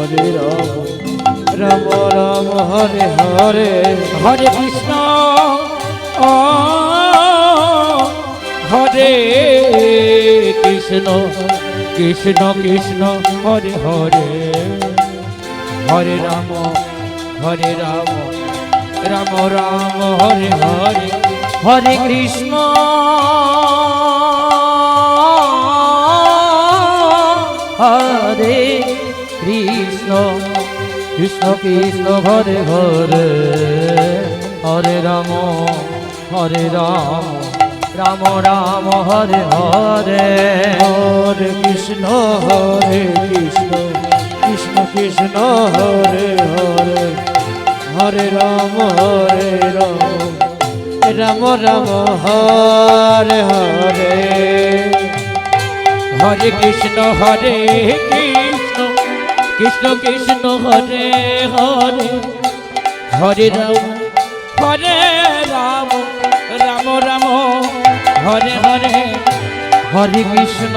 হরে রাম রাম রাম হরে হরে হরে কৃষ্ণ হরে কৃষ্ণ কৃষ্ণ কৃষ্ণ হরে হরে হরে রাম রাম রাম হরে হরে হরে কৃষ্ণ হরে কৃষ্ণ কৃষ্ণ কৃষ্ণ হরে হরে হরে রাম রাম রাম হরে হরে হরে কৃষ্ণ কৃষ্ণ কৃষ্ণ হরে হরে হরে রাম রাম রাম হরে হরে হরে কৃষ্ণ কৃষ্ণ কৃষ্ণ কৃষ্ণ হরে হরে হরে রাম রাম রাম হরে হরে হরে কৃষ্ণ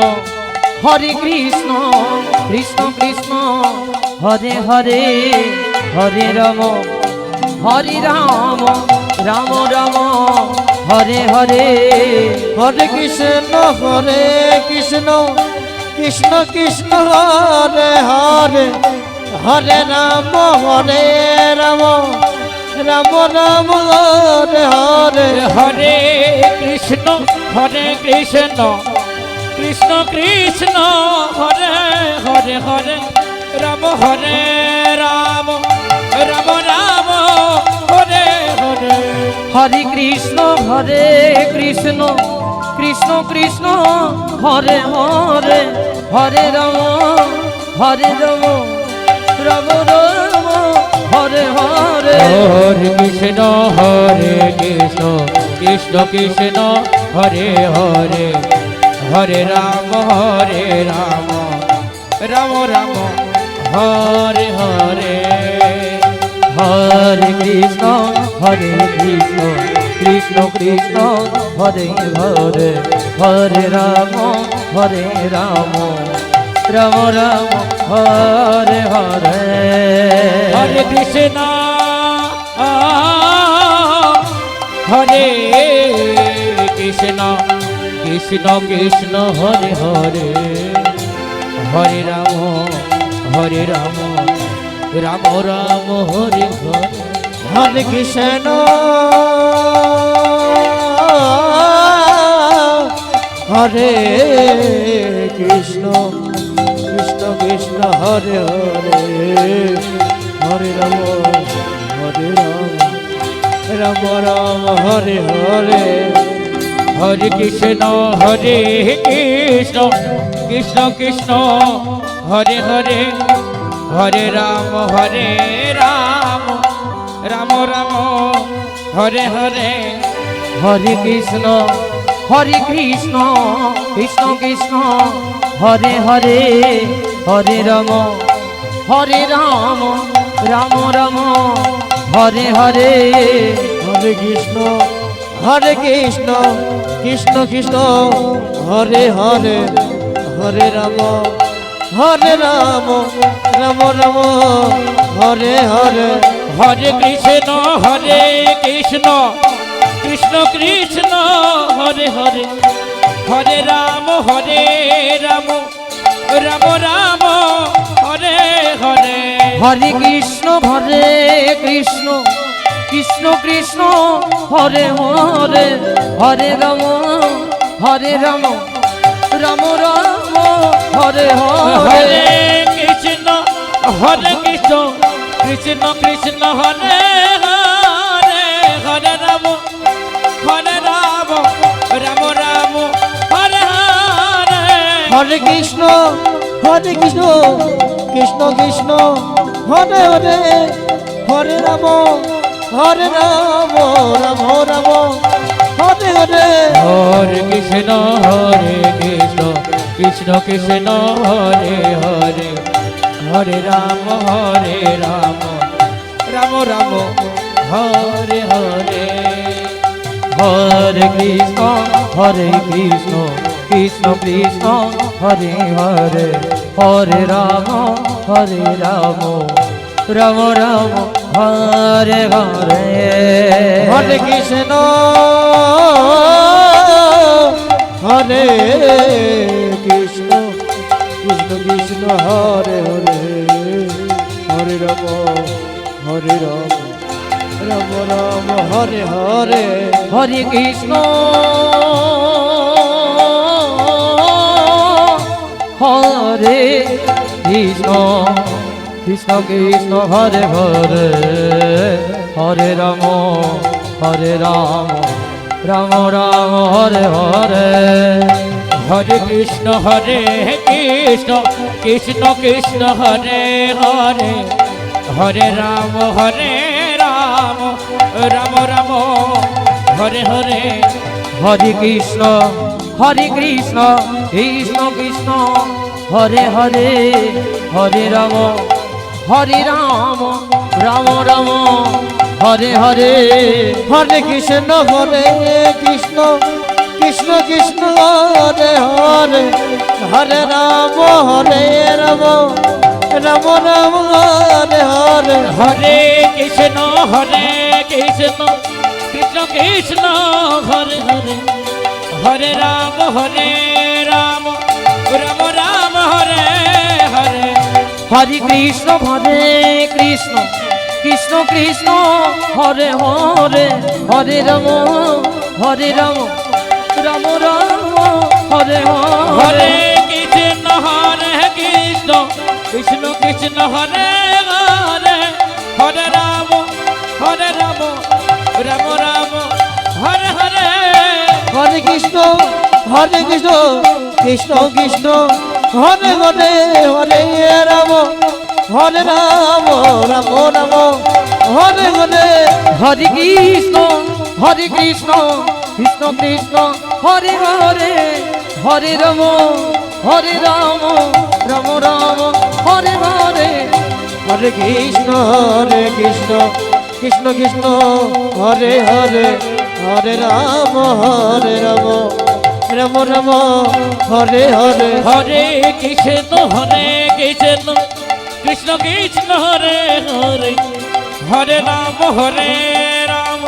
কৃষ্ণ কৃষ্ণ হরে হরে হরে রাম রাম রাম হরে হরে হরে কৃষ্ণ কৃষ্ণ কৃষ্ণ হরে হরে হরে রাম রাম রাম হরে হরে হরে কৃষ্ণ কৃষ্ণ কৃষ্ণ হরে হরে রাম রাম রাম হরে হরে হরে কৃষ্ণ কৃষ্ণ কৃষ্ণ হরে হরে হরে রাম রাম রাম হরে হরে হরে কৃষ্ণ কৃষ্ণ কৃষ্ণ হরে হরে হরে রাম রাম রাম হরে হরে হরে কৃষ্ণ কৃষ্ণ কৃষ্ণ হরে হরে হরে রাম রাম রাম হরে হরে হরে কৃষ্ণ হরে কৃষ্ণ কৃষ্ণ হরে হরে হরে রাম রাম রাম হরে হরে হরে কৃষ্ণ হরে কৃষ্ণ কৃষ্ণ হরে হরে হরে রাম রাম রাম হরে হরে হরে কৃষ্ণ কৃষ্ণ কৃষ্ণ হরে হরে হরে রাম রাম রাম হরে হরে হরে কৃষ্ণ কৃষ্ণ কৃষ্ণ হরে হরে হরে রাম রাম রাম হরে হরে হরে কৃষ্ণ কৃষ্ণ হরে হরে হরে রাম রাম রাম হরে হরে হরে কৃষ্ণ কৃষ্ণ কৃষ্ণ হরে হরে হরে রাম রাম রাম হরে হরে হরে কৃষ্ণ কৃষ্ণ কৃষ্ণ হরে হরে হরে রাম রাম রাম হরে হরে কৃষ্ণ কৃষ্ণ হরে হরে হরে রাম রাম হরে হরে হরে কৃষ্ণ কৃষ্ণ হরে হরে হরে রাম রাম হরে হরে হরে কৃষ্ণ কৃষ্ণ হরে হরে হরে রাম রাম হরে হরে হরে কৃষ্ণ কৃষ্ণ কৃষ্ণ হরে হরে হরে রাম হরে রাম রাম রাম হরে হরে হরে কৃষ্ণ হরে কৃষ্ণ কৃষ্ণ কৃষ্ণ হরে হরে হরে রাম রাম রাম হরে হরে হরে কৃষ্ণ হরে কৃষ্ণ কৃষ্ণ কৃষ্ণ হরে হরে হরে রাম রাম রাম হরে হরে হরে কৃষ্ণ কৃষ্ণ কৃষ্ণ কৃষ্ণ হরে হরে হরে রাম রাম রাম হরে হরে হরে কৃষ্ণ কৃষ্ণ কৃষ্ণ হরে হরে হরে রাম রাম রাম হরে হরে হরে কৃষ্ণ কৃষ্ণ কৃষ্ণ কৃষ্ণ হরে হরে হরে রাম রাম রাম রাম হরে হরে হরে কৃষ্ণ কৃষ্ণ কৃষ্ণ কৃষ্ণ হরে হরে হরে রাম রাম রাম হরে হরে হরে কৃষ্ণ কৃষ্ণ কৃষ্ণ কৃষ্ণ হরে হরে হরে রাম রাম রাম হরে হরে কৃষ্ণ কৃষ্ণ কৃষ্ণ কৃষ্ণ হরে হরে হরে রাম রাম রাম হরে হরে হরে কৃষ্ণ কৃষ্ণ কৃষ্ণ হরে হরে হরে রাম রাম রাম হরে হরে হরে কৃষ্ণ কৃষ্ণ কৃষ্ণ কৃষ্ণ হরে হরে হরে রাম রাম রাম হরে হরে হরে কৃষ্ণ কৃষ্ণ কৃষ্ণ হরে হরে হরে রাম রাম রাম হরে হরে হরে কৃষ্ণ কৃষ্ণ কৃষ্ণ কৃষ্ণ হরে হরে হরে রাম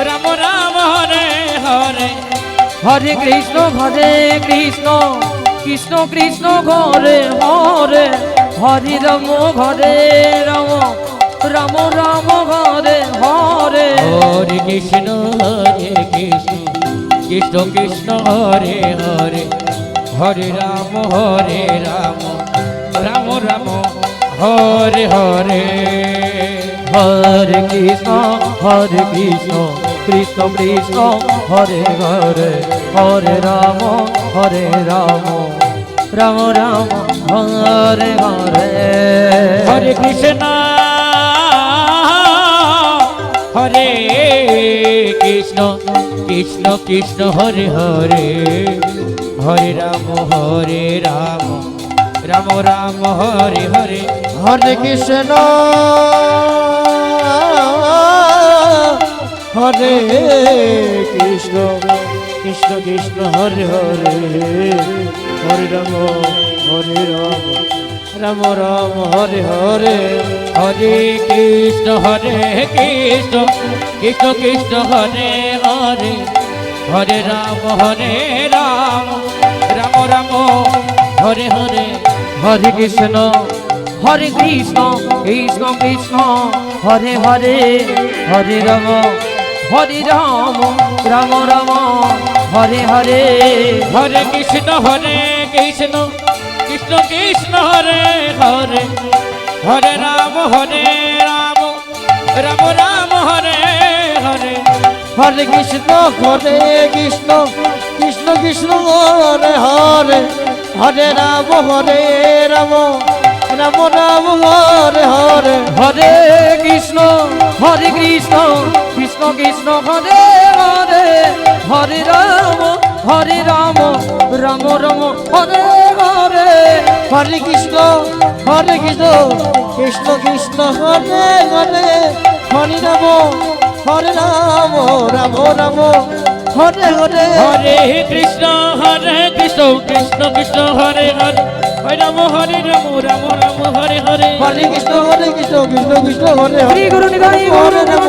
রাম রাম হরে হরে হরে কৃষ্ণ কৃষ্ণ কৃষ্ণ কৃষ্ণ হরে হরে হরে রাম রাম রাম রাম হরে হরে হরে কৃষ্ণ কৃষ্ণ কৃষ্ণ কৃষ্ণ হরে হরে হরে রাম রাম রাম হরে হরে হরে কৃষ্ণ কৃষ্ণ কৃষ্ণ হরে হরে হরে রাম রাম রাম হরে হরে হরে কৃষ্ণ হরে কৃষ্ণ কৃষ্ণ কৃষ্ণ হরে হরে হরে রাম রাম রাম হরে হরে হরে কৃষ্ণ হরে কৃষ্ণ কৃষ্ণ কৃষ্ণ হরে হরে হরে রাম রাম রাম হরে হরে হরে কৃষ্ণ কৃষ্ণ কৃষ্ণ কৃষ্ণ হরে হরে হরে রাম রাম রাম হরে হরে হরে কৃষ্ণ কৃষ্ণ কৃষ্ণ কৃষ্ণ হরে হরে হরে রাম রাম রাম হরে হরে হরে কৃষ্ণ কৃষ্ণ কৃষ্ণ কৃষ্ণ হরে হরে হরে রাম রাম রাম হরে হরে হরে কৃষ্ণ কৃষ্ণ কৃষ্ণ কৃষ্ণ হরে হরে হরে রাম রাম রাম রাম হরে হরে হরে কৃষ্ণ কৃষ্ণ কৃষ্ণ কৃষ্ণ হরে হরে হরে রাম রাম রাম হরে হরে হরে কৃষ্ণ কৃষ্ণ কৃষ্ণ হরে হরে হরে রাম রাম রাম হরে হরে হরে কৃষ্ণ কৃষ্ণ কৃষ্ণ কৃষ্ণ হরে হরে হরে রাম রাম রাম হরে হরে হরে কৃষ্ণ কৃষ্ণ কৃষ্ণ হরে হরি গুরু নিতাই হরে রাম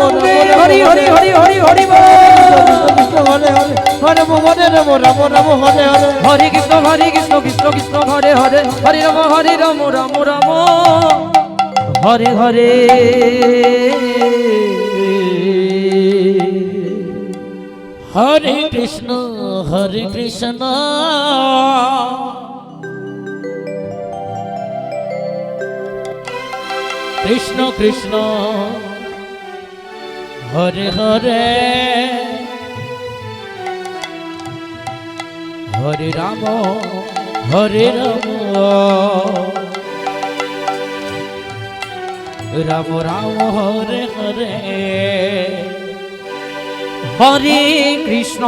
হরি হরি হরি হরি হরি বল কৃষ্ণ হরে হরে হরে রাম রাম রাম হরে হরে হরে কৃষ্ণ কৃষ্ণ কৃষ্ণ হরে হরে হরে রাম রাম রাম হরে হরে হরে কৃষ্ণ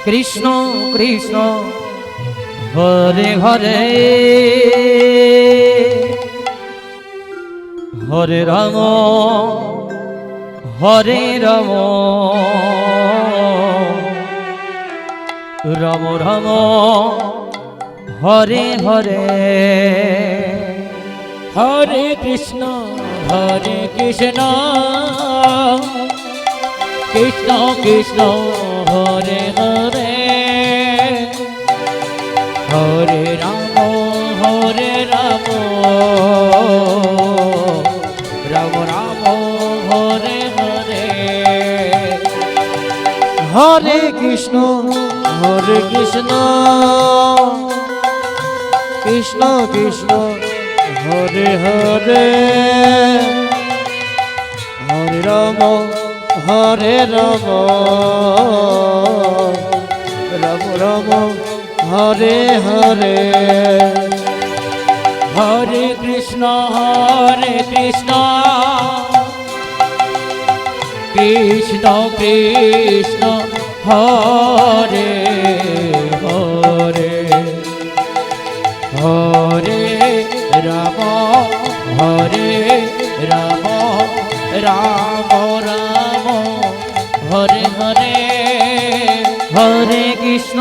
কৃষ্ণ কৃষ্ণ হরে হরে হরে রাম রাম রাম হরে হরে হরে কৃষ্ণ কৃষ্ণ কৃষ্ণ কৃষ্ণ হরে হরে হরে রাম রাম রাম হরে হরে হরে কৃষ্ণ কৃষ্ণ কৃষ্ণ হরে হরে হরে রাম রাম রাম হরে হরে হরে কৃষ্ণ কৃষ্ণ কৃষ্ণ হরে হরে হরে রাম রাম রাম হরে হরে হরে কৃষ্ণ কৃষ্ণ কৃষ্ণ হরে হরে হরে রাম রাম হরে হরে হরে কৃষ্ণ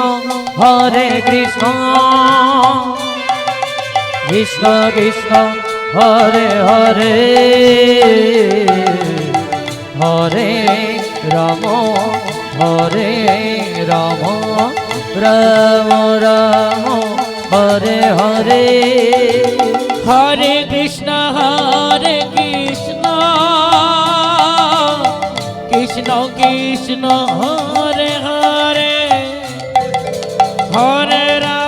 কৃষ্ণ কৃষ্ণ কৃষ্ণ হরে হরে হরে রাম রাম রাম হরে হরে হরে কৃষ্ণ কৃষ্ণ কৃষ্ণ হরে হরে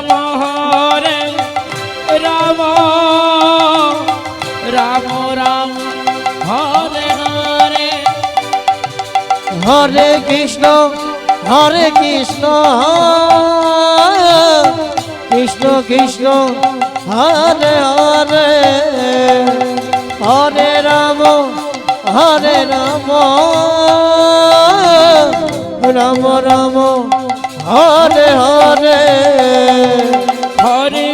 হরে রাম রাম রাম হরে হরে হরে কৃষ্ণ কৃষ্ণ কৃষ্ণ হরে হরে হরে রাম রাম রাম হরে হরে হরে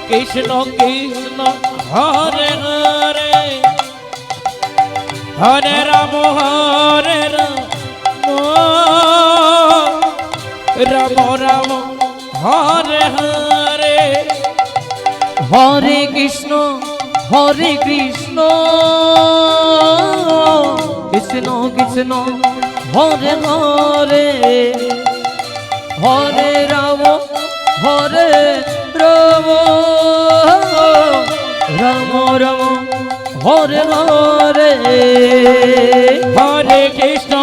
কৃষ্ণ কৃষ্ণ হরে হরে হরে রাম রাম হরে হরে হরে কৃষ্ণ কৃষ্ণ কৃষ্ণ হরে হরে হরে রাম রাম হরে হরে হরে কৃষ্ণ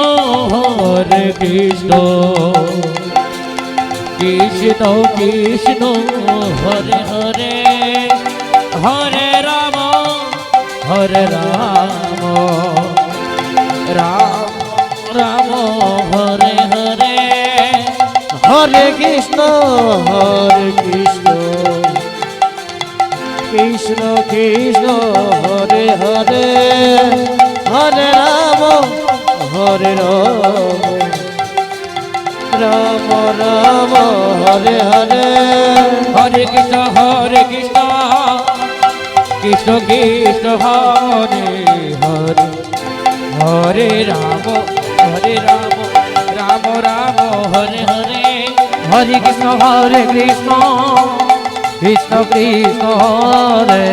কৃষ্ণ হরে হরে হরে রাম রাম হরে হরে হরে কৃষ্ণ কৃষ্ণ হরে হরে হরে রাম রাম হরে হরে হরে কৃষ্ণ কৃষ্ণ হরে হরে হরে রাম হরে রাম রাম রাম হরে হরে হরে কৃষ্ণ কৃষ্ণ কৃষ্ণ হরে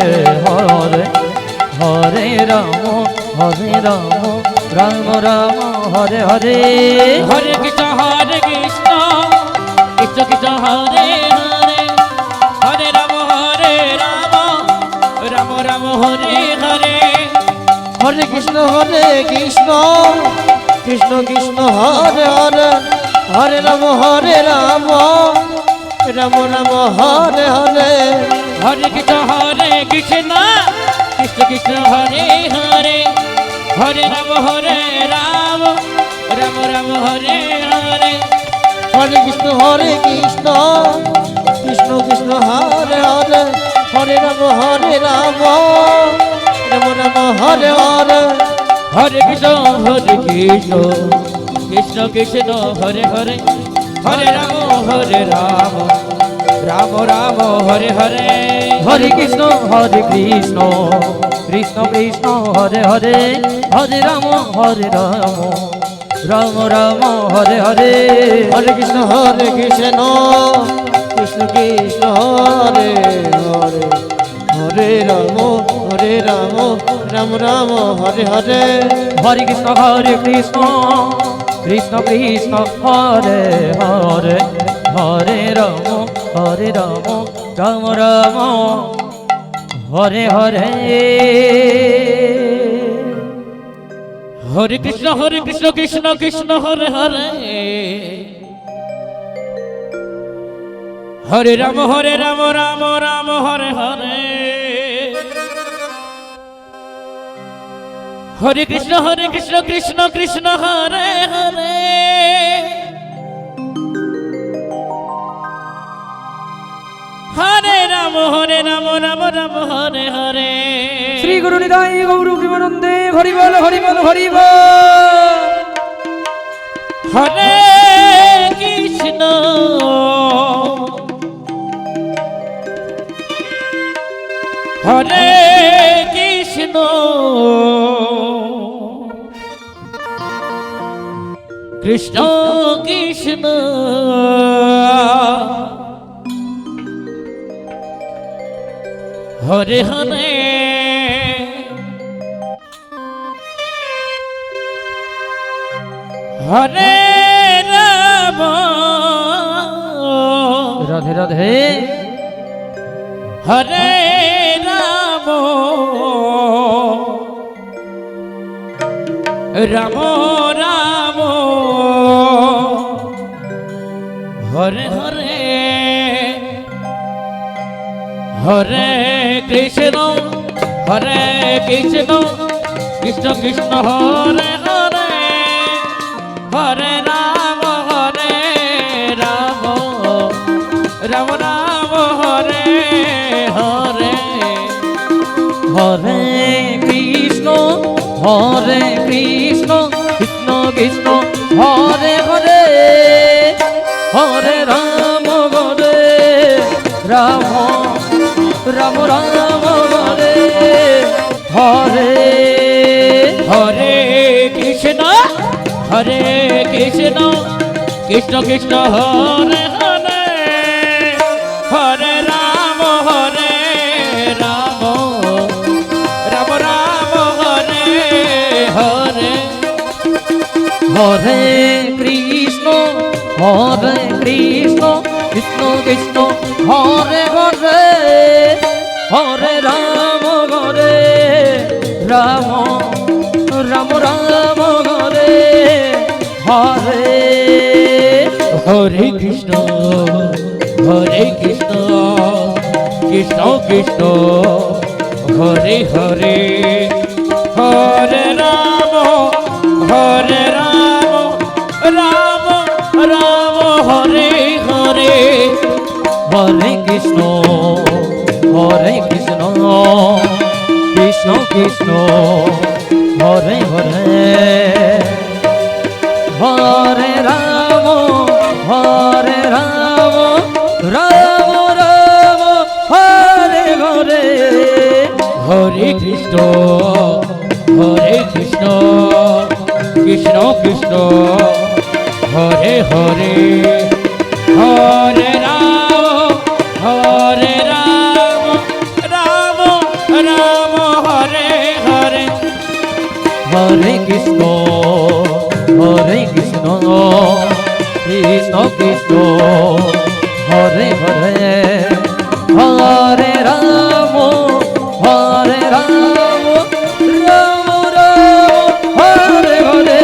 হরে হরে রাম রাম রাম হরে হরে হরে কৃষ্ণ কৃষ্ণ কৃষ্ণ হরে হরে হরে রাম রাম রাম হরে হরে হরে কৃষ্ণ কৃষ্ণ কৃষ্ণ হরে হরে হরে রাম রাম রাম হরে হরে হরে কৃষ্ণ কৃষ্ণ কৃষ্ণ হরে হরে হরে রাম রাম রাম হরে হরে হরে কৃষ্ণ কৃষ্ণ কৃষ্ণ হরে হরে হরে রাম রাম রাম হরে হরে হরে কৃষ্ণ কৃষ্ণ কৃষ্ণ হরে হরে হরে রাম রাম রাম হরে হরে হরে কৃষ্ণ কৃষ্ণ কৃষ্ণ হরে হরে হরে রাম রাম রাম হরে হরে হরে কৃষ্ণ কৃষ্ণ কৃষ্ণ হরে হরে হরে রাম রাম রাম হরে হরে হরে কৃষ্ণ কৃষ্ণ কৃষ্ণ হরে হরে হরে রাম রাম রাম হরে হরে হরে কৃষ্ণ কৃষ্ণ হরে হরে হরে রাম রাম রাম হরে হরে হরে কৃষ্ণ কৃষ্ণ হরে হরে হরে রাম রাম রাম হরে হরে শ্রী গুরু নিতাই গৌর প্রেমানন্দে হরি বল হরি বল হরি বল হরে কৃষ্ণ হরে কৃষ্ণ কৃষ্ণ কৃষ্ণ হরে হরে হরে রাম রাধে রাধে হরে রাম রাম রাম হরে হরে হরে কৃষ্ণ কৃষ্ণ কৃষ্ণ হরে হরে হরে রাম রাম রাম রাম হরে হরে হরে কৃষ্ণ কৃষ্ণ কৃষ্ণ হরে হরে হরে রাম রাম রাম রাম হরে হরে হরে কৃষ্ণ কৃষ্ণ কৃষ্ণ হরে হরে হরে রাম রাম রাম রাম হরে হরে হরে কৃষ্ণ কৃষ্ণ কৃষ্ণ হরে হরে হরে রাম রাম রাম রাম হরে হরে হরে কৃষ্ণ কৃষ্ণ কৃষ্ণ হরে হরে হরে রাম রাম রাম হরে হরে হরে কৃষ্ণ কৃষ্ণ কৃষ্ণ হরে হরে হরে রাম রাম রাম হরে হরে হরে কৃষ্ণ কৃষ্ণ কৃষ্ণ হরে হরে হরে রাম রাম রাম হরে হরে হরে কৃষ্ণ কৃষ্ণ কৃষ্ণ হরে হরে হরে রাম রাম হরে হরে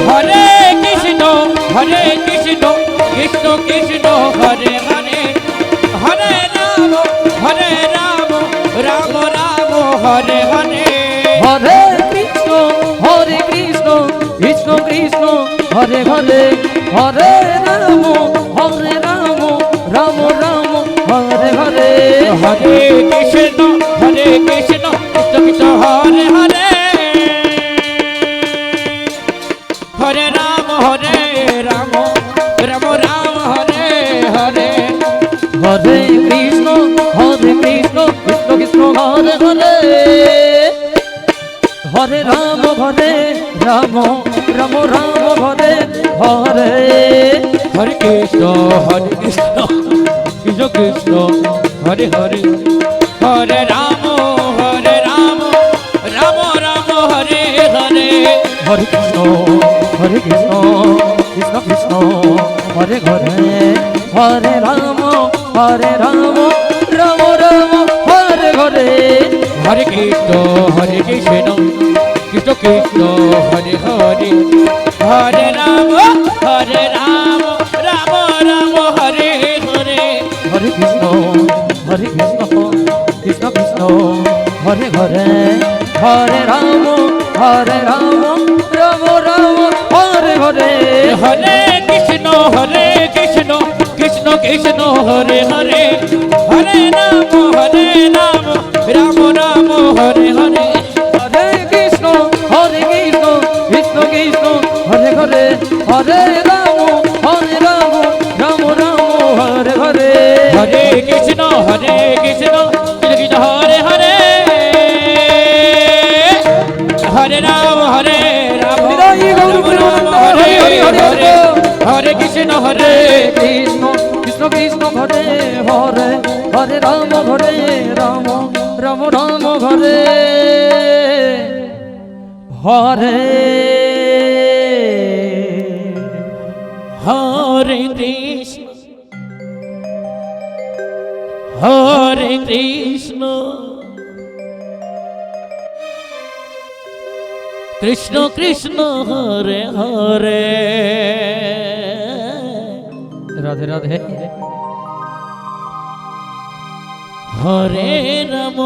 হরে কৃষ্ণ কৃষ্ণ কৃষ্ণ হরে হরে হরে রাম রাম রাম হরে হরে হরে কৃষ্ণ কৃষ্ণ কৃষ্ণ হরে হরে হরে রাম রাম রাম হরে হরে হরে কৃষ্ণ কৃষ্ণ কৃষ্ণ হরে হরে হরে রাম রাম রাম হরে হরে হরে কৃষ্ণ কৃষ্ণ কৃষ্ণ হরে হরে হরে রাম রাম রাম হরে হরে হরে কৃষ্ণ কৃষ্ণ কৃষ্ণ হরে হরে হরে রাম রাম রাম হরে হরে হরে কৃষ্ণ কৃষ্ণ কৃষ্ণ হরে হরে হরে রাম রাম রাম হরে হরে হরে কৃষ্ণ কৃষ্ণ কৃষ্ণ হরে হরে হরে রাম রাম রাম হরে হরে হরে কৃষ্ণ কৃষ্ণ কৃষ্ণ হরে হরে হরে রাম রাম রাম হরে হরে হরে কৃষ্ণ কৃষ্ণ কৃষ্ণ হরে হরে হরে রাম রাম রাম হরে হরে হরে কৃষ্ণ কৃষ্ণ কৃষ্ণ হরে হরে হরে রাম রাম রাম হরে হরে হরে কৃষ্ণ কৃষ্ণ হরে হরে হরে রাম হরে হরে হরে কৃষ্ণ কৃষ্ণ কৃষ্ণ কৃষ্ণ হরে হরে হরে রাম রাম রাম হরে হরে হরে কৃষ্ণ হরে কৃষ্ণ কৃষ্ণ কৃষ্ণ হরে হরে রাধে রাধে হরে রাম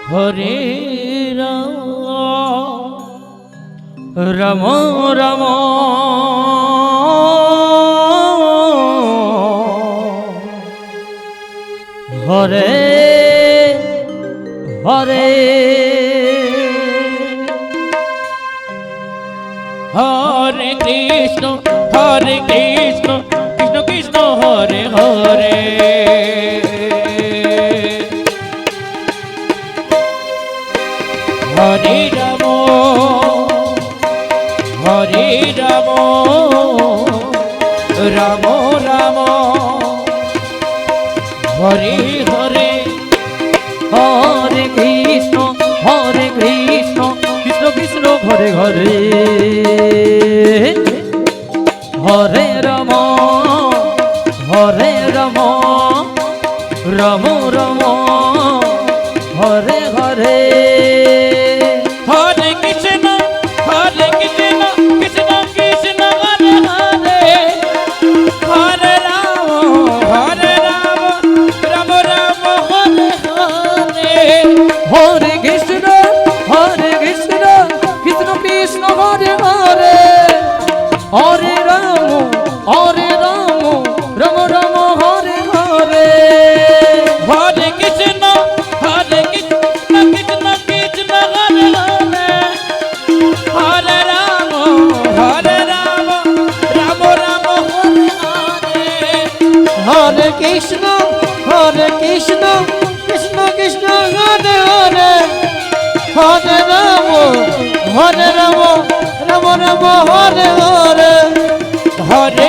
হরে রাম রাম হরে হরে হরে কৃষ্ণ কৃষ্ণ কৃষ্ণ হরে হরে হরে রাম রাম রাম হরে হরে হরে কৃষ্ণ কৃষ্ণ কৃষ্ণ ঘরে ঘরে হরে রাম রাম রাম হরে হরে হরে কৃষ্ণ কৃষ্ণ কৃষ্ণ হরে হরে হরে রাম রাম রাম হরে হরে হরে কৃষ্ণ কৃষ্ণ কৃষ্ণ হরে হরে হরে রাম রাম রাম হরে হরে হরে কৃষ্ণ কৃষ্ণ কৃষ্ণ হরে কৃষ্ণ কৃষ্ণ কৃষ্ণ হরে হরে হরে রাম রাম রাম হরে হরে হরে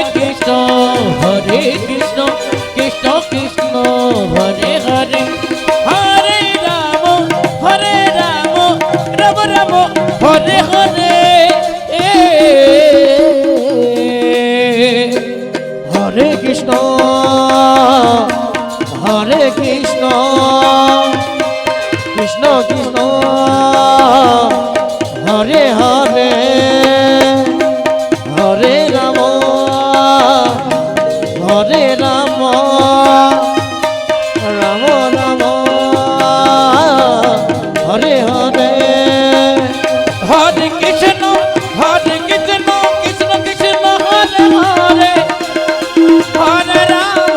কৃষ্ণ কৃষ্ণ কৃষ্ণ হরে হরে হরে রাম রাম রাম হরে হরে হরে কৃষ্ণ কৃষ্ণ কৃষ্ণ হরে হরে হরে রাম রাম রাম হরে হরে হরে কৃষ্ণ কৃষ্ণ কৃষ্ণ হরে হরে হরে রাম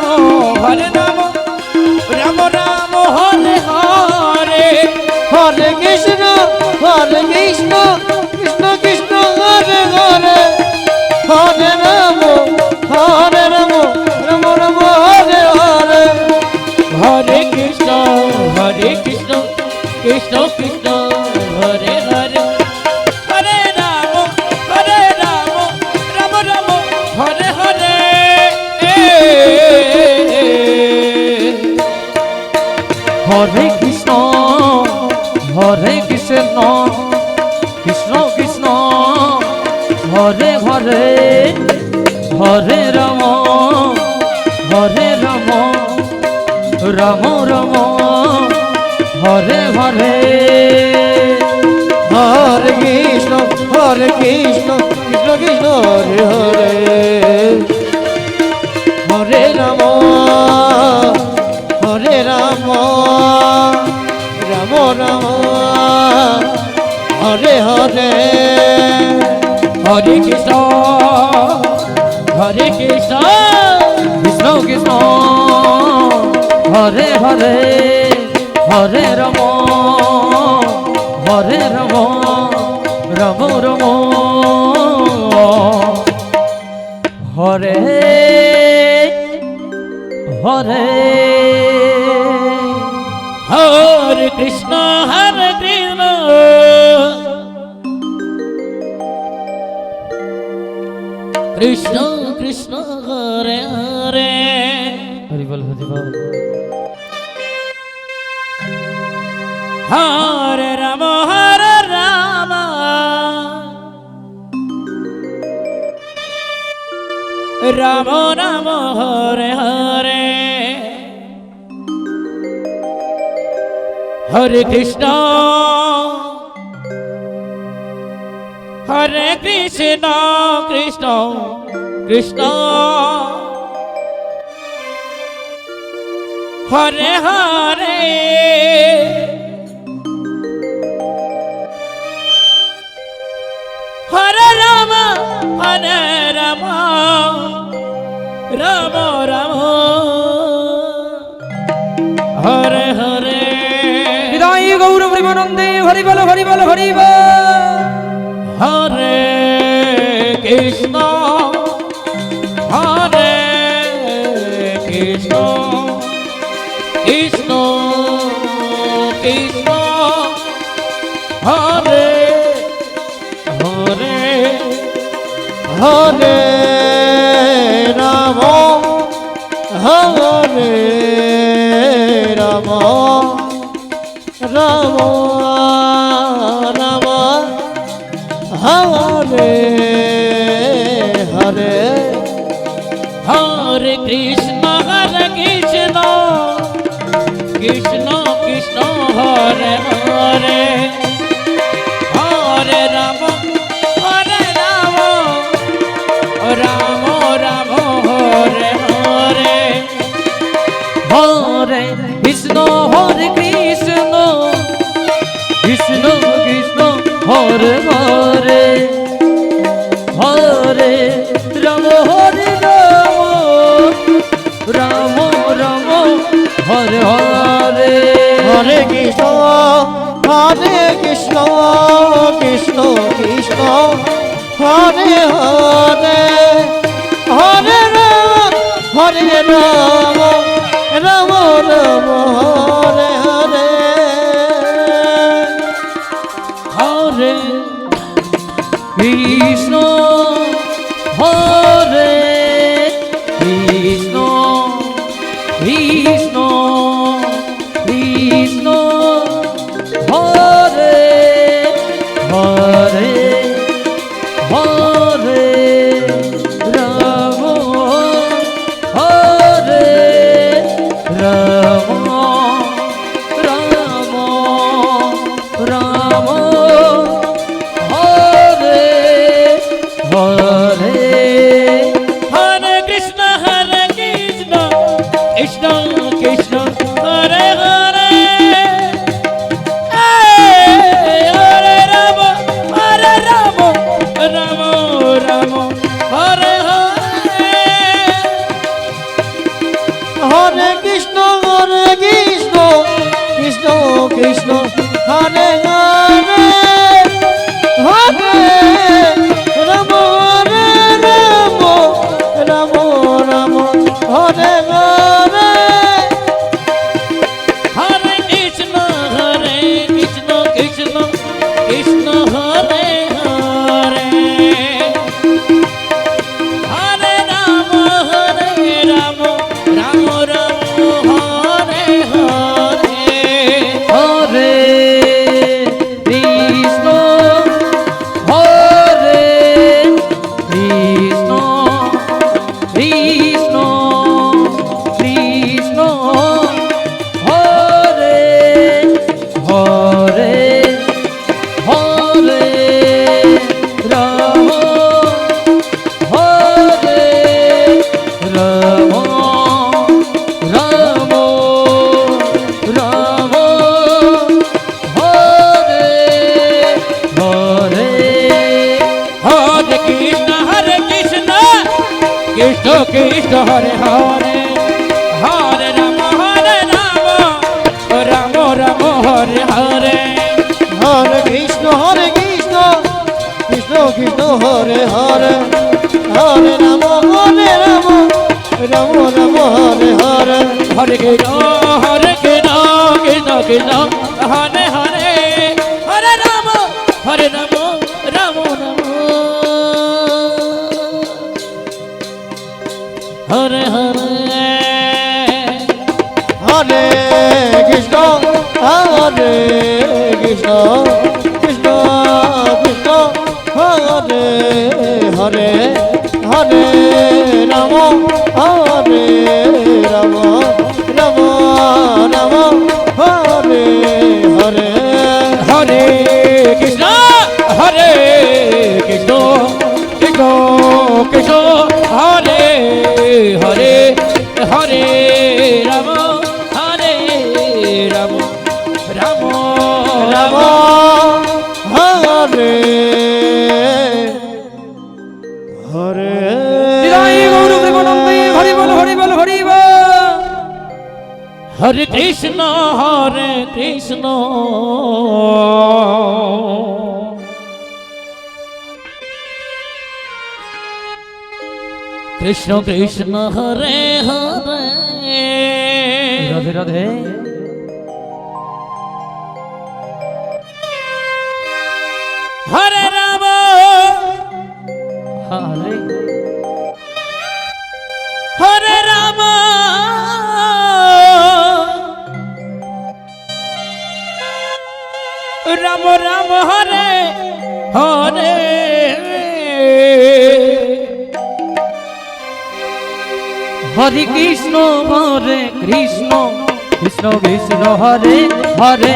রাম রাম হরে হরে হরে কৃষ্ণ কৃষ্ণ কৃষ্ণ হরে হরে হরে রাম রাম রাম হরে হরে হরে কৃষ্ণ কৃষ্ণ কৃষ্ণ হরে হরে হরে রাম রাম রাম হরে হরে হরে কৃষ্ণ কৃষ্ণ কৃষ্ণ হরে হরে হরে রাম রাম রাম হরে হরে হরে কৃষ্ণ কৃষ্ণ কৃষ্ণ হরে হরে হরে রাম রাম রাম হরে হরে হরে কৃষ্ণ কৃষ্ণ কৃষ্ণ হরে হরে হরে রাম রাম রাম হরে হরে হরে কৃষ্ণ কৃষ্ণ কৃষ্ণ হরে হরে হরি বল হরে রাম রাম রাম হরে হরে হরে কৃষ্ণ হরে কৃষ্ণ কৃষ্ণ কৃষ্ণ হরে হরে হরে রাম রাম রাম হরে হরে হৃদয় গৌর প্রেমানন্দে হরি বল হরি বল হরি বল হরে কৃষ্ণ হরে কৃষ্ণ কৃষ্ণ কৃষ্ণ হরে হরে হরে রাম হরে রাম রাম রাম হরে হরে হরে কৃষ্ণ কৃষ্ণ কৃষ্ণ কৃষ্ণ হরে হরে হরে রাম রাম রাম হরে হরে হরে কৃষ্ণ হরে কৃষ্ণ কৃষ্ণ কৃষ্ণ হরে হরে হরে রাম রাম রাম হরে হরে হরে কৃষ্ণ কৃষ্ণ কৃষ্ণ হরে হরে হরে রাম রাম কৃষ্ণ কৃষ্ণ হরে হরে হরে রাম হরে রাম রাম রাম হরে হরে হরে কৃষ্ণ কৃষ্ণ কৃষ্ণ হরে হরে হরে রাম রাম রাম হরে হরে হরে কৃষ্ণ কৃষ্ণ কৃষ্ণ হরে হরে হরে রাম রাম রাম হরে হরে হরে কৃষ্ণ কৃষ্ণ কৃষ্ণ হরে হরে হরে রাম রাম রাম হরে হরে হরে কৃষ্ণ হরে কৃষ্ণ কৃষ্ণ কৃষ্ণ হরে হরে হরে রাম হরে রাম রাম রাম হরে হরে হরে কৃষ্ণ কৃষ্ণ কৃষ্ণ হরে হরে হরে রাম রাম রাম হরে হরে হরে কৃষ্ণ কৃষ্ণ কৃষ্ণ হরে হরে হরে রাম রাম রাম হরে হরে হরে কৃষ্ণ কৃষ্ণ কৃষ্ণ হরে হরে হরে রাম রাম হরে হরে হরে কৃষ্ণ কৃষ্ণ কৃষ্ণ হরে হরে হরে রাম রাম রাম রাম হরে হরে হরে কৃষ্ণ কৃষ্ণ কৃষ্ণ হরে হরে হরে রাম রাম রাম হরে হরে নিতাই গৌর প্রেমানন্দে হরি বল হরি বল হরি বল হরে কৃষ্ণ কৃষ্ণ কৃষ্ণ হরে হরে রাধে রাধে হরে রাম হরে হরে রাম রাম রাম হরে হরে হরে কৃষ্ণ হরে কৃষ্ণ কৃষ্ণ কৃষ্ণ হরে হরে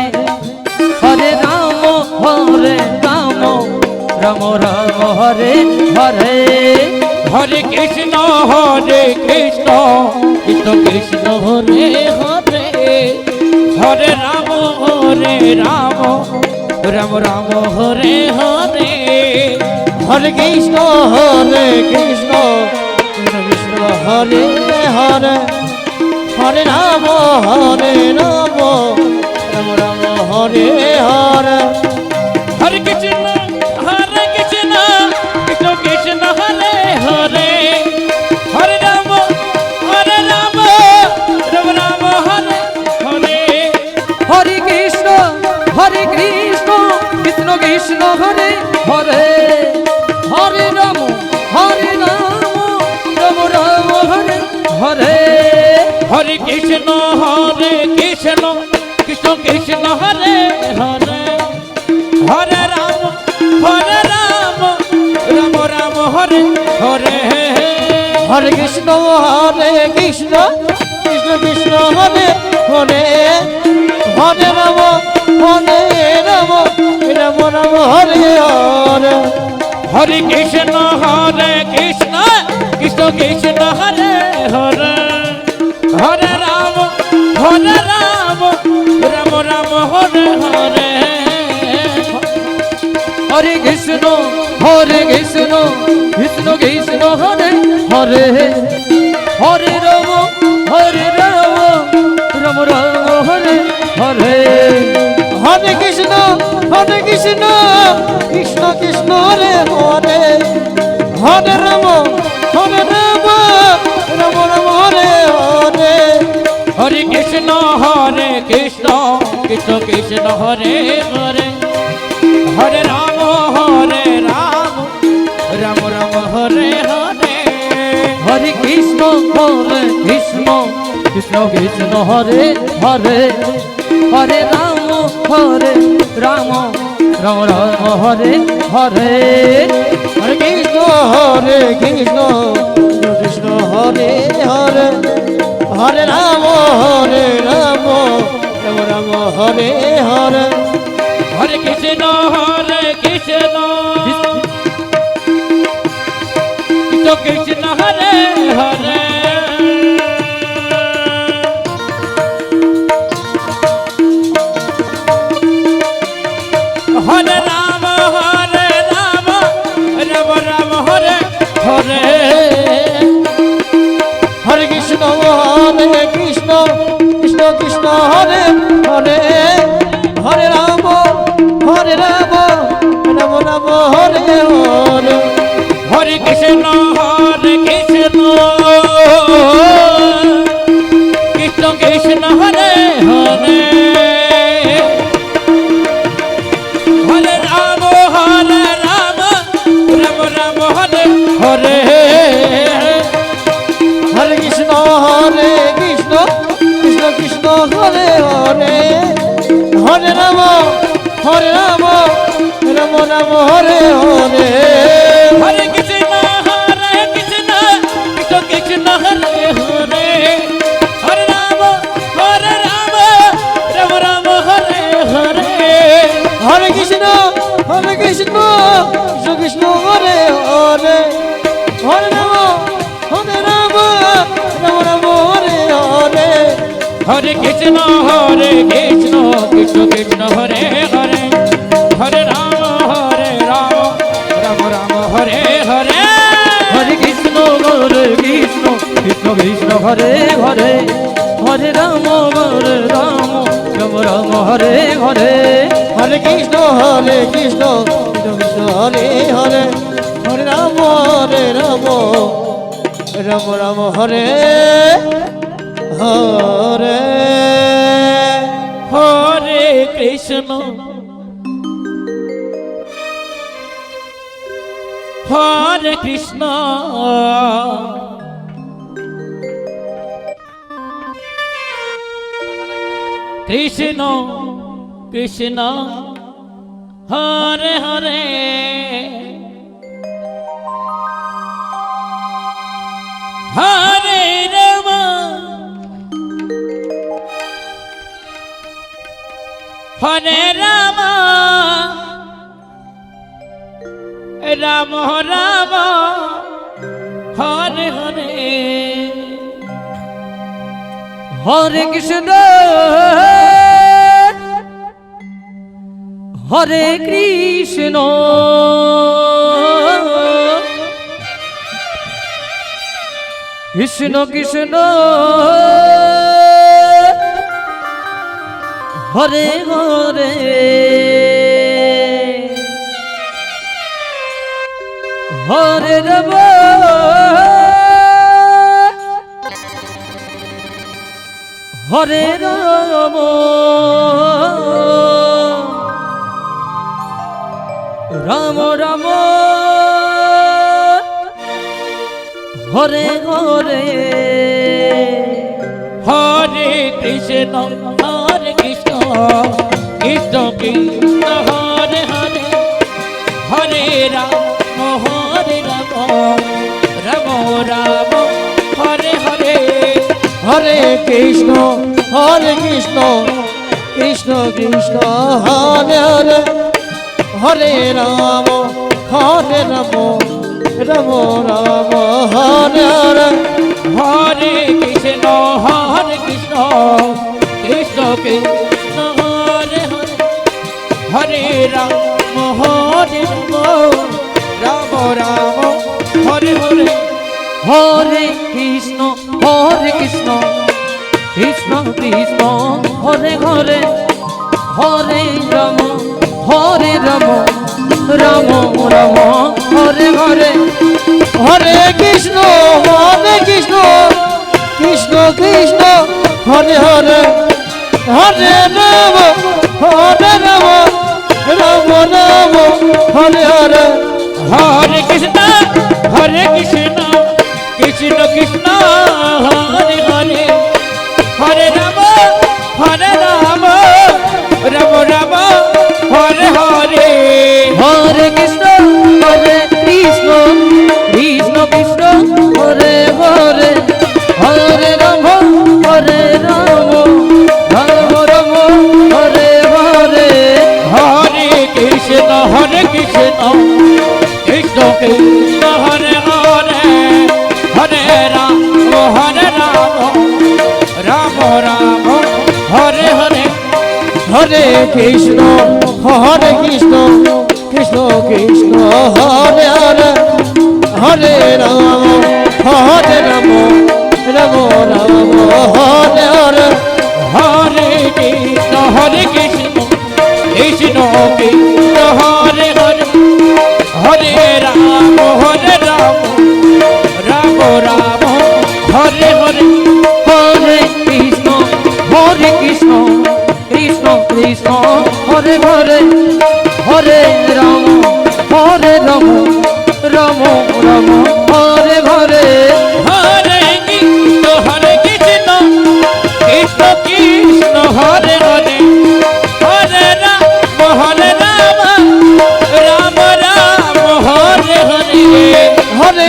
হরে রাম রাম রাম হরে হরে হরে কৃষ্ণ কৃষ্ণ কৃষ্ণ হরে হরে হরে রাম রাম রাম হরে হরে হরে কৃষ্ণ কৃষ্ণ কৃষ্ণ হরে হরে হরে রাম রাম রাম হরে হরে হরে কৃষ্ণ কৃষ্ণ কৃষ্ণ হরে হরে হরে রাম রাম রাম হরে হরে হরে কৃষ্ণ কৃষ্ণ কৃষ্ণ হরে হরে হরে রাম রাম রাম হরে হরে হরে কৃষ্ণ কৃষ্ণ কৃষ্ণ কৃষ্ণ হরে হরে হরে রাম রাম রাম হরে হরে হরে কৃষ্ণ কৃষ্ণ কৃষ্ণ হরে হরে হরে রাম রাম রাম হরে হরে হরে কৃষ্ণ কৃষ্ণ কৃষ্ণ হরে হরে হরে রাম রাম রাম হরে হরে হরে কৃষ্ণ কৃষ্ণ কৃষ্ণ হরে হরে হরে রাম রাম রাম হরে হরে হরে কৃষ্ণ কৃষ্ণ কৃষ্ণ হরে হরে হরে রাম রাম রাম হরে হরে হরে কৃষ্ণ কৃষ্ণ কৃষ্ণ হরে হরে হরে রাম রাম রাম হরে হরে হরে কৃষ্ণ কৃষ্ণ কৃষ্ণ হরে হরে হরে রাম রাম রাম হরে হরে হরে কৃষ্ণ কৃষ্ণ হরে হরে হরে রাম রাম রাম হরে হরে হরে কৃষ্ণ কৃষ্ণ হরে হরে হরে রাম রাম হরে হরে হরে কৃষ্ণ কৃষ্ণ কৃষ্ণ হরে হরে হরে রাম রাম রাম হরে হরে হরে কৃষ্ণ কৃষ্ণ হরে হরে হরে রাম রাম হরে হরে হরে কৃষ্ণ কৃষ্ণ কৃষ্ণ হরে হরে হরে রাম রাম রাম হরে হরে হরে কৃষ্ণ কৃষ্ণ কৃষ্ণ হরে হরে হরে রাম রাম হরে হরে হরে কৃষ্ণ কৃষ্ণ কৃষ্ণ হরে হরে হরে রাম রাম রাম হরে হরে হরে কৃষ্ণ কৃষ্ণ হরে হরে হরে রাম রাম হরে হরে হরে কৃষ্ণ কৃষ্ণ কৃষ্ণ হরে হরে হরে রাম রাম রাম হরে হরে হরে কৃষ্ণ কৃষ্ণ হরে হরে হরে রাম রাম হরে হরে হরে কৃষ্ণ হরে কৃষ্ণ কৃষ্ণ কৃষ্ণ হরে হরে হরে রাম হরে রাম রাম রাম হরে হরে হরে কৃষ্ণ হরে কৃষ্ণ কৃষ্ণ কৃষ্ণ হরে হরে হরে রাম হরে রাম রাম রাম হরে হরে হরে কৃষ্ণ হরে কৃষ্ণ কৃষ্ণ কৃষ্ণ হরে হরে হরে রাম রাম রাম হরে হরে হরে কৃষ্ণ কৃষ্ণ কৃষ্ণ হরে হরে হরে রাম রাম রাম হরে হরে হরে কৃষ্ণ কৃষ্ণ কৃষ্ণ হরে হরে হরে রাম রাম রাম হরে হরে হরে কৃষ্ণ কৃষ্ণ কৃষ্ণ হরে হরে হরে রাম রাম রাম হরে হরে হরে কৃষ্ণ কৃষ্ণ কৃষ্ণ হরে হরে হরে রাম রাম রাম হরে হরে হরে কৃষ্ণ কৃষ্ণ কৃষ্ণ হরে হরে হরে রাম রাম রাম হরে হরে হরে কৃষ্ণ কৃষ্ণ কৃষ্ণ হরে হরে হরে রাম রাম রাম হরে হরে হরে কৃষ্ণ কৃষ্ণ কৃষ্ণ হরে হরে হরে রাম রাম রাম হরে হরে হরে কৃষ্ণ কৃষ্ণ কৃষ্ণ হরে হরে হরে রাম রাম রাম হরে হরে হরে কৃষ্ণ কৃষ্ণ কৃষ্ণ হরে হরে হরে রাম রাম রাম হরে হরে হরে কৃষ্ণ কৃষ্ণ কৃষ্ণ হরে হরে হরে রাম রাম রাম হরে হরে হরে কৃষ্ণ কৃষ্ণ কৃষ্ণ হরে হরে হরে রাম রাম রাম হরে হরে হরে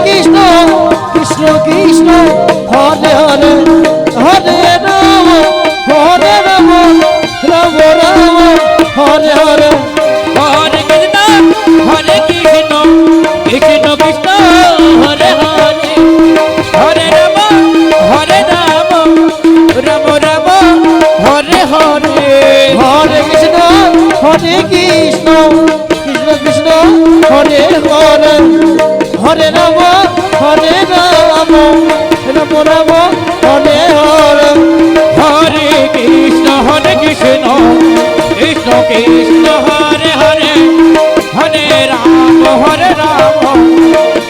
কৃষ্ণ কৃষ্ণ কৃষ্ণ হরে হরে হরে রাম রাম রাম হরে হরে হরে কৃষ্ণ কৃষ্ণ কৃষ্ণ হরে হরে হরে রাম রাম রাম হরে হরে হরে কৃষ্ণ কৃষ্ণ কৃষ্ণ হরে হরে হরে রাম রাম রাম হরে হরে হরে কৃষ্ণ কৃষ্ণ কৃষ্ণ হরে হরে হরে রাম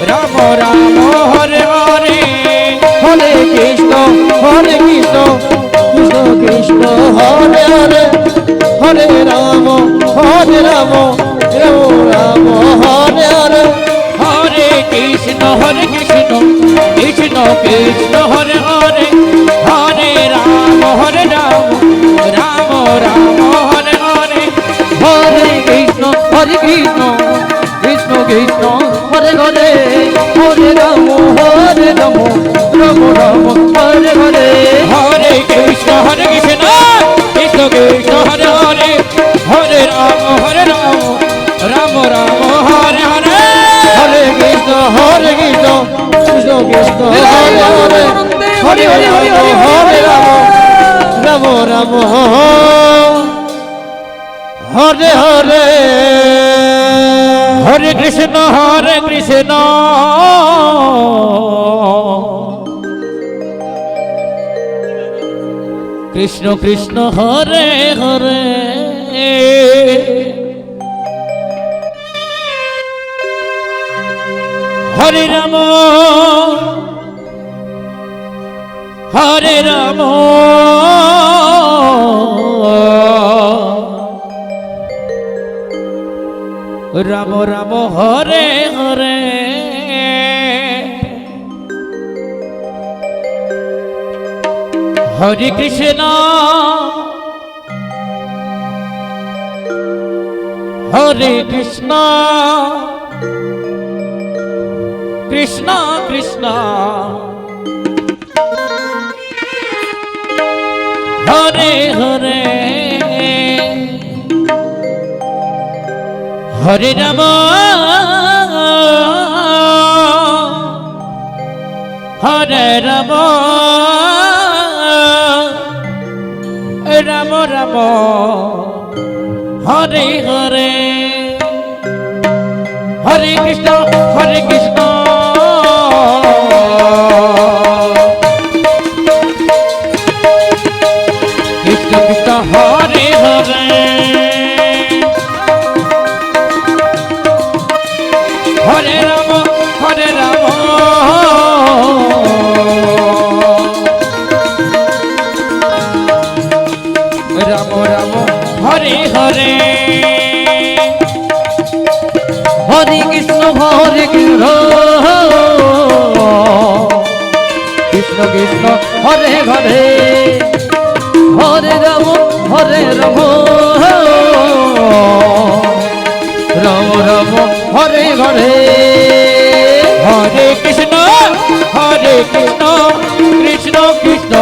রাম রাম হরে হরে হরে কৃষ্ণ কৃষ্ণ কৃষ্ণ হরে হরে হরে রাম রাম রাম হরে হরে হরে কৃষ্ণ কৃষ্ণ কৃষ্ণ হরে হরে হরে রাম রাম রাম হরে হরে হরে কৃষ্ণ কৃষ্ণ কৃষ্ণ হরে হরে হরে রাম রাম রাম হরে হরে হরে কৃষ্ণ কৃষ্ণ কৃষ্ণ হরে হরে হরে রাম রাম রাম হরে হরে হরে কৃষ্ণ কৃষ্ণ কৃষ্ণ হরে হরে হরে হরে হরে রাম রাম হরে হরে হরে কৃষ্ণ কৃষ্ণ কৃষ্ণ হরে হরে হরে রাম রাম রাম হরে হরে হরে কৃষ্ণ হরে কৃষ্ণ কৃষ্ণ কৃষ্ণ হরে হরে হরে রাম হরে রাম রাম রাম হরে হরে হরে কৃষ্ণ হরে কৃষ্ণ কৃষ্ণ কৃষ্ণ হরে হরে হরে রাম হরে রাম রাম রাম হরে হরে হরে কৃষ্ণ কৃষ্ণ কৃষ্ণ হরে হরে হরে রাম রাম রাম হরে হরে হরে কৃষ্ণ কৃষ্ণ কৃষ্ণ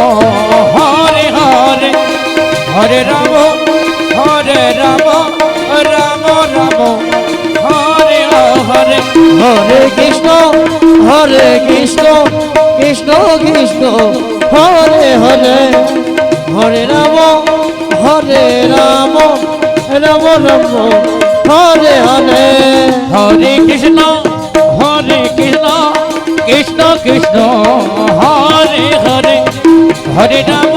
হরে হরে হরে রাম রাম রাম হরে হরে হরে কৃষ্ণ কৃষ্ণ কৃষ্ণ হরে হরে হরে রাম রাম রাম হরে হরে হরে কৃষ্ণ কৃষ্ণ কৃষ্ণ হরে হরে হরে রাম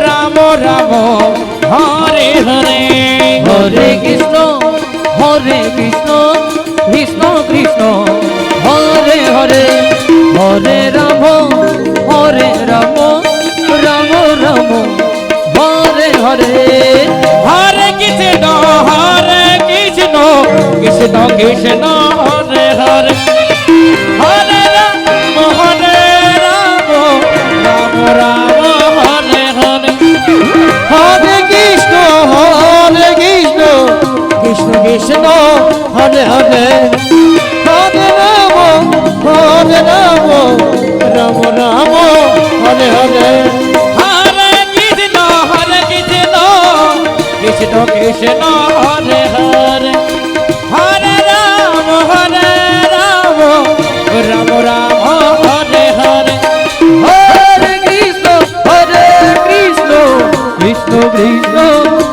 রাম রাম হরে হরে হরে কৃষ্ণ কৃষ্ণ কৃষ্ণ হরে হরে হরে রাম রাম রাম হরে হরে হরে কৃষ্ণ কৃষ্ণ কৃষ্ণ হরে হরে হরে রাম রাম হরে হরে হরে কৃষ্ণ কৃষ্ণ কৃষ্ণ হরে হরে হরে রাম রাম রাম হরে হরে হরে কৃষ্ণ কৃষ্ণ কৃষ্ণ হরে হরে হরে রাম রাম হরে হরে হরে কৃষ্ণ কৃষ্ণ কৃষ্ণ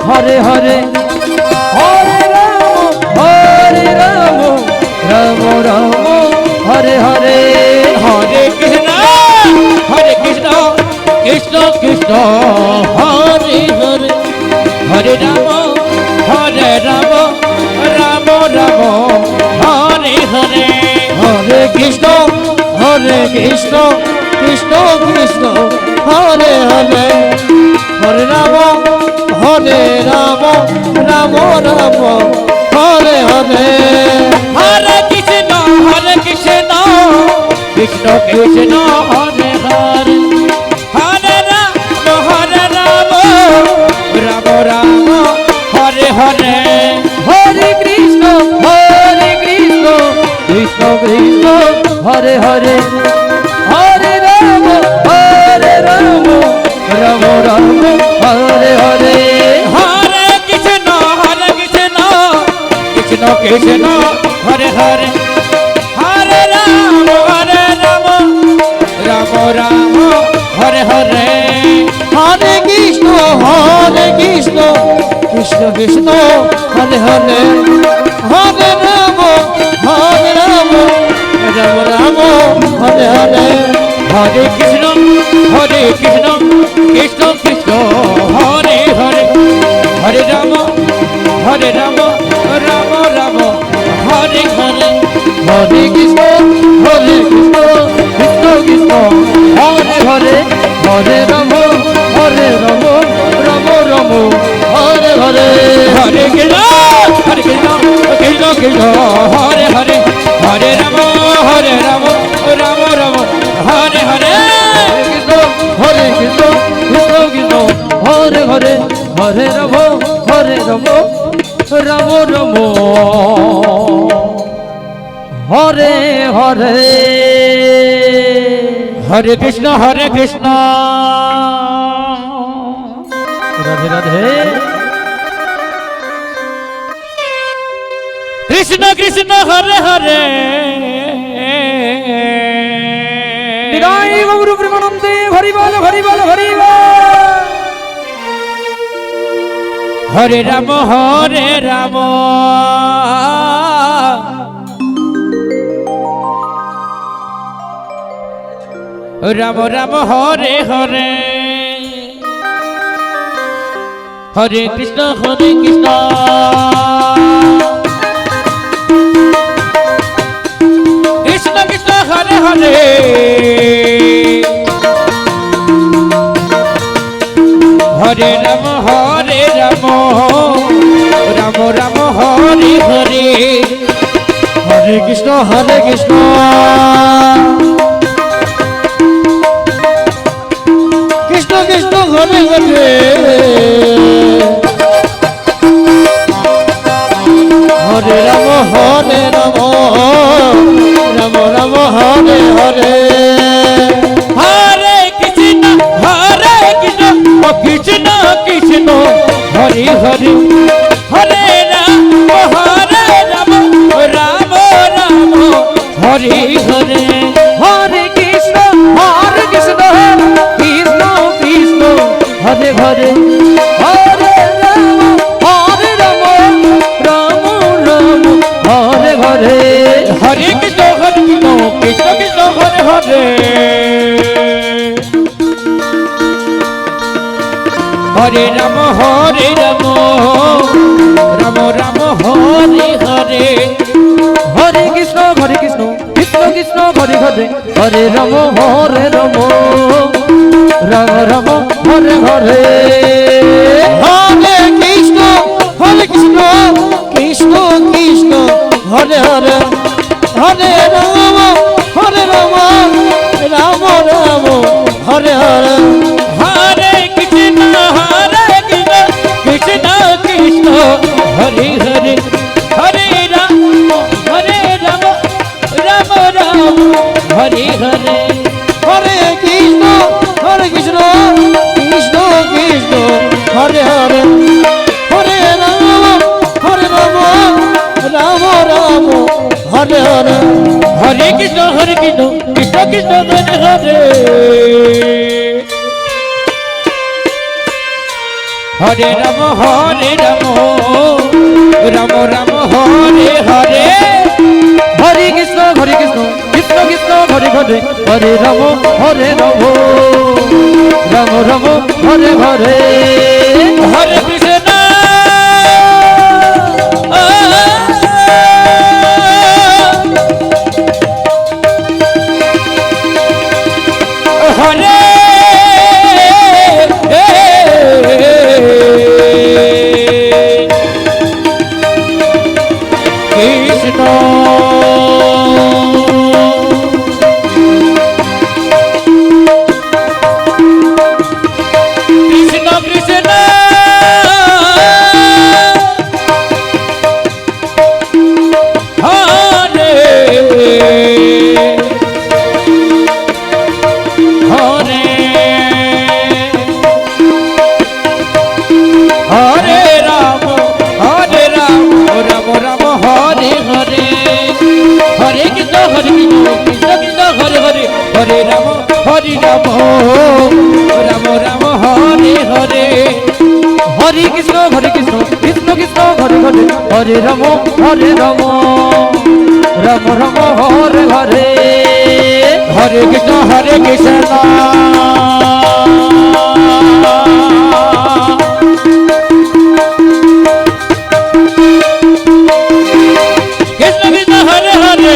হরে হরে হরে রাম রাম হরে হরে হরে কৃষ্ণ কৃষ্ণ কৃষ্ণ হরে হরে হরে রাম রাম রাম হরে হরে হরে কৃষ্ণ কৃষ্ণ কৃষ্ণ হরে হরে হরে রাম রাম রাম হরে হরে হরে কৃষ্ণ কৃষ্ণ কৃষ্ণ হরে হরে হরে রাম রাম হরে হরে হরে কৃষ্ণ কৃষ্ণ কৃষ্ণ হরে হরে হরে রাম রাম হরে হরে হরে কৃষ্ণ কৃষ্ণ কৃষ্ণ হরে হরে হরে রাম রাম হরে হরে হরে কৃষ্ণ কৃষ্ণ কৃষ্ণ হরে হরে হরে রাম রাম রাম হরে হরে হরে কৃষ্ণ কৃষ্ণ কৃষ্ণ হরে হরে হরে রাম রাম রাম হরে হরে হরে কৃষ্ণ কৃষ্ণ কৃষ্ণ হরে হরে হরে রাম রাম হরে হরে হরে কৃষ্ণ কৃষ্ণ কৃষ্ণ হরে হরে হরে রাম রাম হরে হরে কৃষ্ণ হরে হরে হরে রাম রাম রাম হরে হরে হরে কৃষ্ণ রাধে রাধে কৃষ্ণ কৃষ্ণ হরে হরে বিদায় গৌর প্রেমানন্দে হরি বল হরি বল হরি বল হরে রাম রাম রাম হরে হরে হরে কৃষ্ণ কৃষ্ণ কৃষ্ণ হরে হরে হরে রাম রাম রাম হরে হরে হরে কৃষ্ণ হরে কৃষ্ণ কৃষ্ণ কৃষ্ণ হরে হরে হরে রাম রাম রাম হরে হরে হরে কৃষ্ণ কৃষ্ণ কৃষ্ণ হরে হরে হরে রাম রাম রাম হরে হরে হরে কৃষ্ণ কৃষ্ণ কৃষ্ণ হরে হরে হরে রাম রাম রাম হরে হরে হরে কৃষ্ণ কৃষ্ণ কৃষ্ণ হরে হরে হরে রাম রাম রাম হরে হরে হরে কৃষ্ণ কৃষ্ণ কৃষ্ণ হরে হরে হরে রাম রাম রাম হরে হরে হরে কৃষ্ণ কৃষ্ণ কৃষ্ণ হরে হরে হরে রাম রাম রাম হরে হরে হরে কৃষ্ণ কৃষ্ণ কৃষ্ণ হরে হরে হরে রাম রাম রাম হরে হরে হরে কৃষ্ণ কৃষ্ণ কৃষ্ণ হরে হরে হরে রাম রাম রাম হরে হরে হরে কৃষ্ণ কৃষ্ণ কৃষ্ণ হরে হরে হরে রাম রাম রাম হরে হরে হরে কৃষ্ণ কৃষ্ণ কৃষ্ণ হরে হরে হরে রাম রাম রাম হরে হরে হরে কৃষ্ণ হরে কৃষ্ণ কৃষ্ণ কৃষ্ণ হরে হরে হরে রাম রাম রাম হরে হরে হরে কৃষ্ণ কৃষ্ণ কৃষ্ণ হরে হরে হরে রাম রাম রাম হরে হরে হরে কৃষ্ণ কৃষ্ণ কৃষ্ণ হরে হরে হরে রাম রাম রাম হরে হরে হরে কৃষ্ণ কৃষ্ণ কৃষ্ণ হরে হরে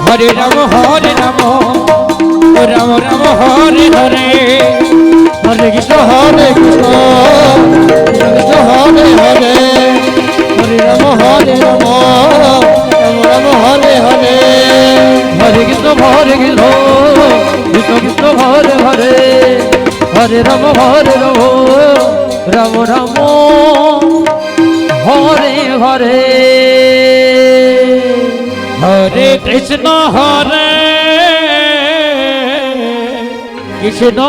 হরে রাম রাম রাম হরে হরে হরে কৃষ্ণ কৃষ্ণ কৃষ্ণ হরে হরে হরে রাম রাম রাম হরে হরে হরে রাম রাম রাম হরে হরে হরে কৃষ্ণ কৃষ্ণ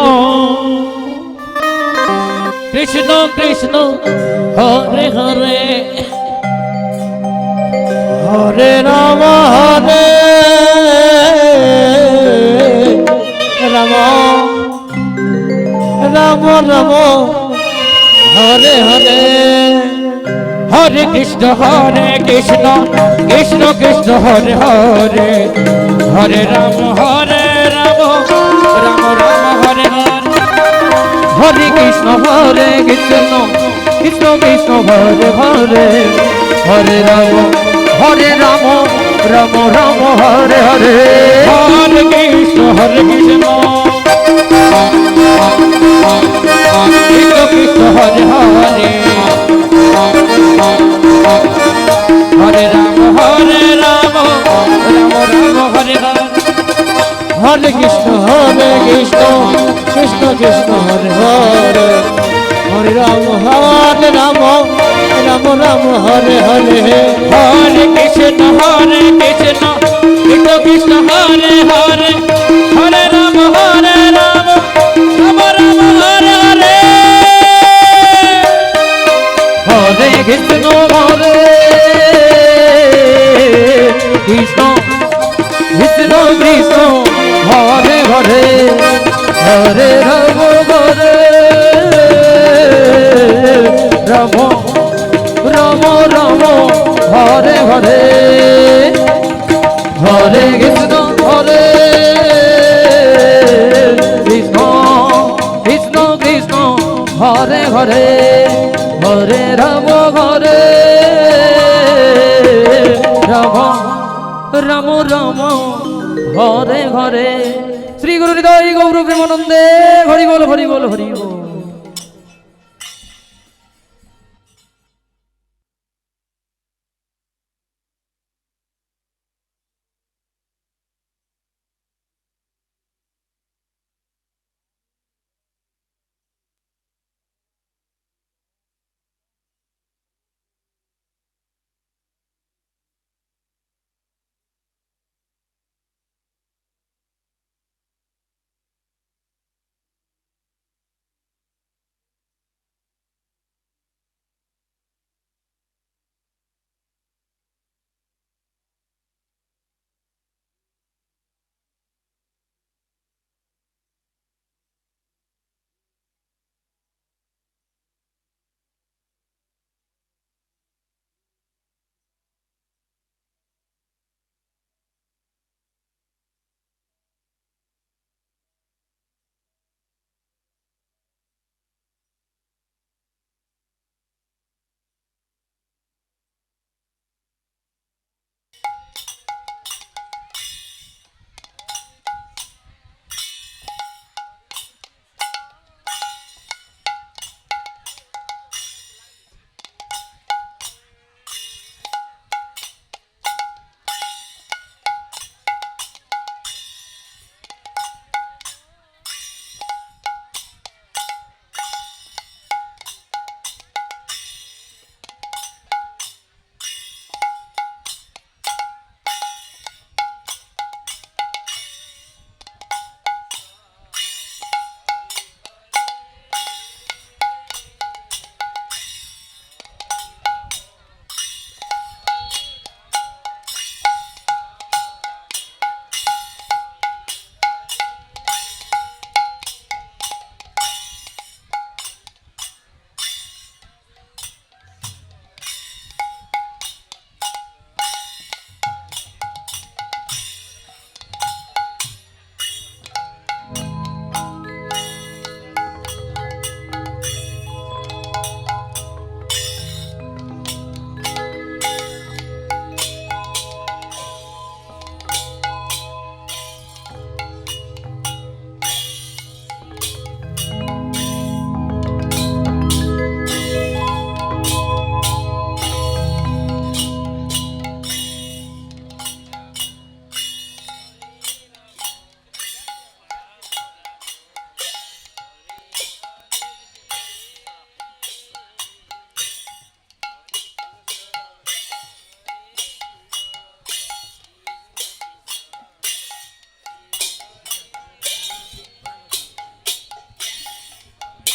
কৃষ্ণ কৃষ্ণ হরে হরে হরে রাম রাম রাম রাম হরে হরে হরে কৃষ্ণ কৃষ্ণ কৃষ্ণ হরে হরে হরে রাম রাম রাম হরে হরে হরে কৃষ্ণ কৃষ্ণ কৃষ্ণ হরে হরে হরে রাম রাম রাম হরে হরে হরে কৃষ্ণ কৃষ্ণ কৃষ্ণ হরে হরে হরে রাম রাম রাম হরে হরে হরে কৃষ্ণ কৃষ্ণ কৃষ্ণ হরে হরে হরে রাম রাম রাম রাম হরে হরে হরে কৃষ্ণ কৃষ্ণ কৃষ্ণ হরে হরে হরে রাম রাম রাম হরে হরে হরে কৃষ্ণ কৃষ্ণ কৃষ্ণ কৃষ্ণ হরে হরে হরে রাম রাম রাম রাম হরে হরে হরে কৃষ্ণ কৃষ্ণ কৃষ্ণ কৃষ্ণ হরে হরে হরে রাম রাম রাম রাম হরে হরে শ্রী গুরু হৃদয় গৌর প্রেমানন্দে হরি বল হরি বল হরি বল।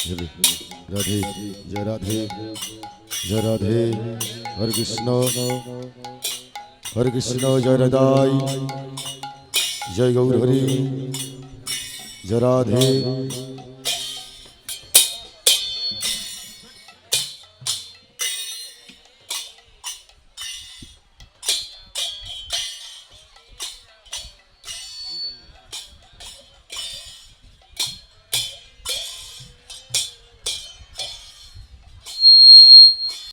রাধে জয় রাধে জয় রাধে হরে কৃষ্ণ জয় রাধাই জয় গৌর হরি জয় রাধে